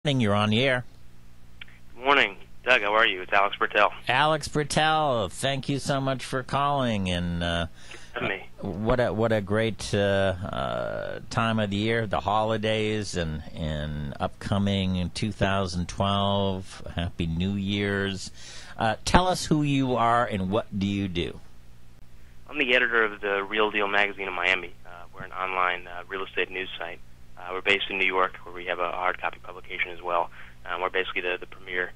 Morning, you're on the air. Good morning, Doug. How are you? It's Alex Britell. Alex Britell, thank you so much for calling. And what a great time of the year, the holidays and upcoming 2012. Happy New Year's. Tell us who you are and what do you do? I'm the editor of the Real Deal magazine in Miami. We're an online real estate news site. We're based in New York, where we have a hard copy publication as well. We're basically the premier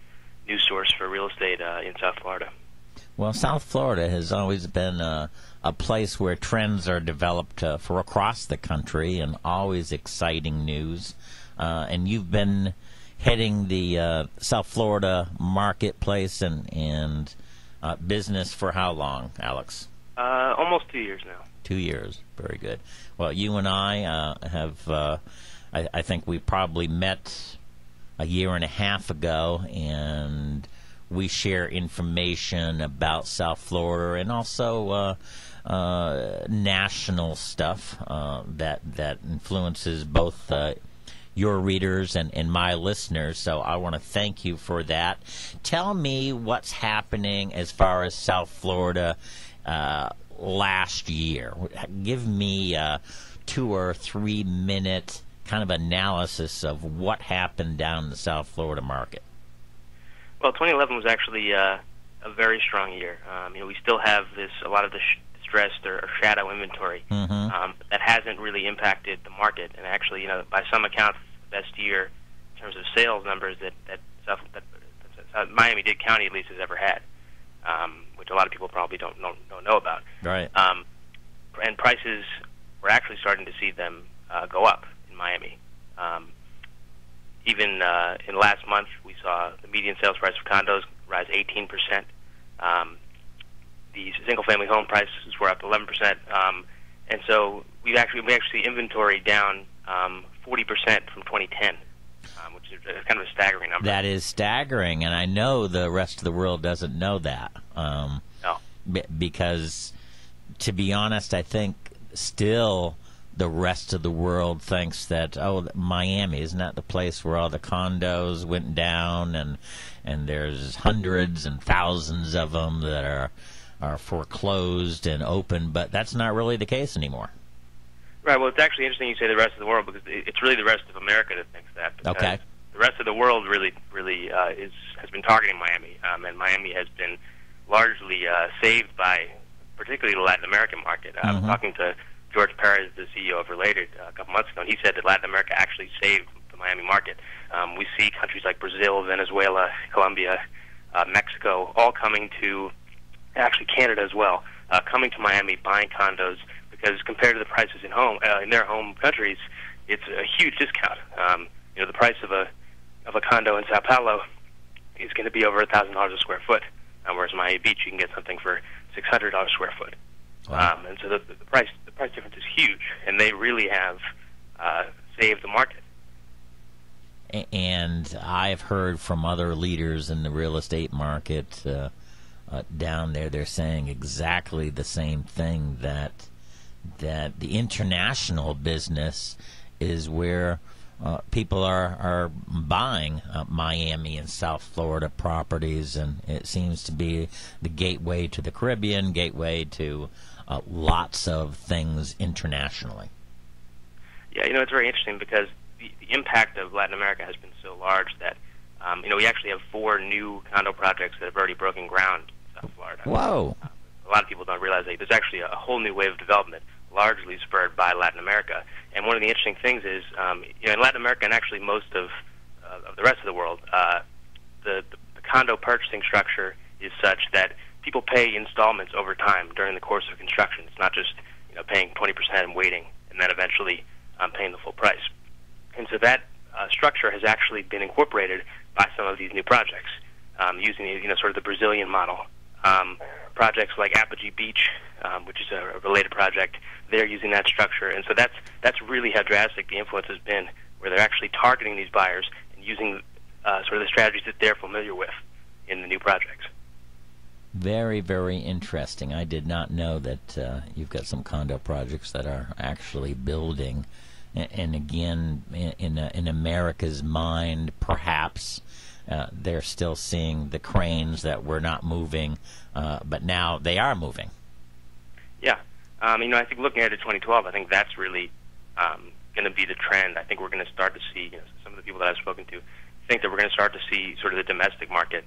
news source for real estate in South Florida. Well, South Florida has always been a place where trends are developed for across the country, and always exciting news. And you've been heading the South Florida marketplace and business for how long, Alex? Almost 2 years now. 2 years. Very good. Well, you and I have, I think we probably met a year and a half ago, and we share information about South Florida and also national stuff that influences both your readers and my listeners, so I want to thank you for that. Tell me what's happening as far as South Florida last year. Give me a 2 or 3 minute kind of analysis of what happened down in the South Florida market. Well, 2011 was actually a very strong year. We still have a lot of the distressed or shadow inventory that hasn't really impacted the market. And actually, by some accounts, it's the best year in terms of sales numbers that Miami-Dade County at least has ever had. Which a lot of people probably don't know about. Right. And prices, we're actually starting to see them go up in Miami. Even in last month, we saw the median sales price for condos rise 18%. The single-family home prices were up 11%. And so we actually see inventory down 40% from 2010. Which is kind of a staggering number. That is staggering, and I know the rest of the world doesn't know that. No. Because, to be honest, I think still the rest of the world thinks that, Miami, isn't that the place where all the condos went down, and there's hundreds and thousands of them that are foreclosed and open, but that's not really the case anymore. Right. Well, it's actually interesting you say the rest of the world, because it's really the rest of America that thinks that. Okay. The rest of the world really has been targeting Miami, and Miami has been largely saved by particularly the Latin American market. I was talking to George Perez, the CEO of Related, a couple months ago, and he said that Latin America actually saved the Miami market. We see countries like Brazil, Venezuela, Colombia, Mexico, all coming to, actually Canada as well, coming to Miami, buying condos, because compared to the prices in their home countries, it's a huge discount. The price of a condo in Sao Paulo is going to be over $1,000 a square foot, whereas in Miami Beach you can get something for $600 a square foot. Wow. And so the price difference is huge, and they really have saved the market. And I've heard from other leaders in the real estate market down there, they're saying exactly the same thing, that the international business is where people are buying Miami and South Florida properties, and it seems to be the gateway to the Caribbean, gateway to lots of things internationally. Yeah, it's very interesting because the impact of Latin America has been so large that we actually have 4 new condo projects that have already broken ground in South Florida. Whoa. A lot of people don't realize that there's actually a whole new wave of development, largely spurred by Latin America. And one of the interesting things is, in Latin America and actually most of the rest of the world, the condo purchasing structure is such that people pay installments over time during the course of construction. It's not just paying 20% and waiting, and then eventually paying the full price. And so that structure has actually been incorporated by some of these new projects, using sort of the Brazilian model. Projects like Apogee Beach, which is a related project, they're using that structure, and so that's really how drastic the influence has been, where they're actually targeting these buyers and using sort of the strategies that they're familiar with in the new projects. Very, very interesting. I did not know that you've got some condo projects that are actually building and again, in America's mind, perhaps they're still seeing the cranes that were not moving, but now they are moving. Yeah. I think looking ahead to 2012, I think that's really going to be the trend. I think we're going to start to see, some of the people that I've spoken to think that we're going to start to see sort of the domestic market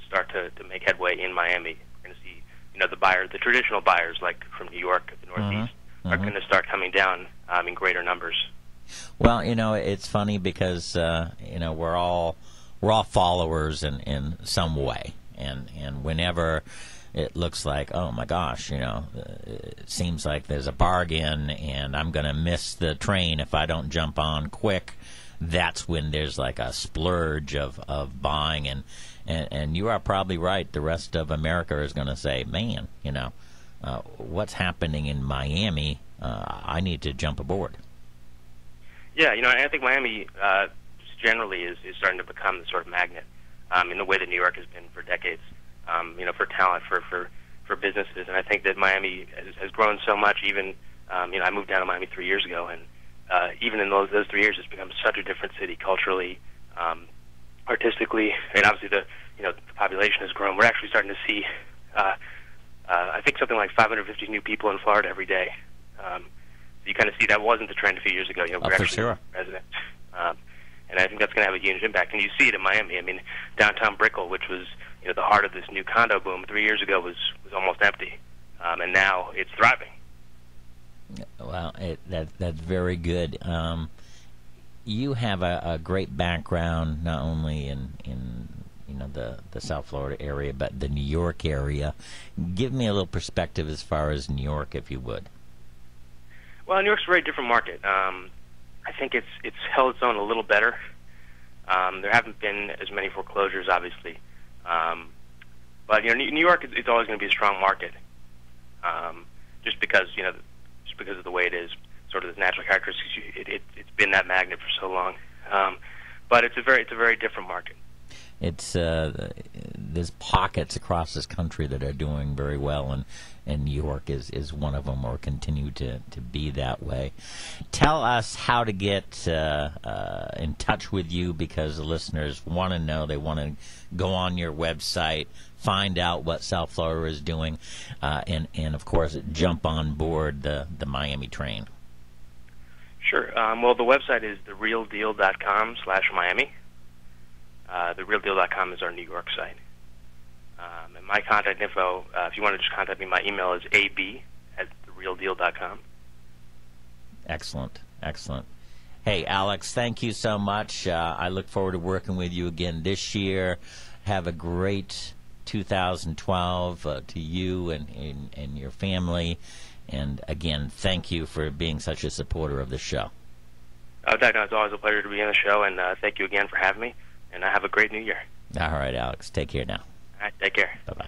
start to make headway in Miami. We're going to see, the traditional buyers like from New York, the Northeast, are going to start coming down in greater numbers. Well, it's funny because we're all followers in some way, and whenever it looks like, oh my gosh, it seems like there's a bargain and I'm going to miss the train if I don't jump on quick, that's when there's like a splurge of buying, and you are probably right. The rest of America is going to say, man, what's happening in Miami, I need to jump aboard. Yeah, I think Miami just generally is starting to become the sort of magnet in the way that New York has been for decades. For talent, for businesses, and I think that Miami has grown so much. Even I moved down to Miami 3 years ago, and even in those 3 years, it's become such a different city culturally, artistically, and obviously the population has grown. We're actually starting to see, I think, something like 550 new people in Florida every day. So you kind of see that wasn't the trend a few years ago. We're actually sure. residents. And I think that's going to have a huge impact. And you see it in Miami. Downtown Brickell, which was the heart of this new condo boom 3 years ago, was almost empty, and now it's thriving. Well, that's very good. You have a great background, not only in the South Florida area, but the New York area. Give me a little perspective as far as New York, if you would. Well, New York's a very different market. I think it's held its own a little better. There haven't been as many foreclosures, obviously. But New York is always going to be a strong market, just because of the way it is, sort of its natural characteristics. It's been that magnet for so long, but it's a very different market. It's there's pockets across this country that are doing very well, and New York is one of them, or continue to be that way. Tell us how to get in touch with you, because the listeners want to know. They want to go on your website, find out what South Florida is doing, and of course jump on board the Miami train. Sure. Well, the website is therealdeal.com/Miami. TheRealDeal.com is our New York site. And my contact info, if you want to just contact me, my email is ab@therealdeal.com. Excellent. Hey, Alex, thank you so much. I look forward to working with you again this year. Have a great 2012 to you and your family. And again, thank you for being such a supporter of the show. It's always a pleasure to be on the show, and thank you again for having me. And have a great new year. All right, Alex. Take care now. All right, take care. Bye-bye.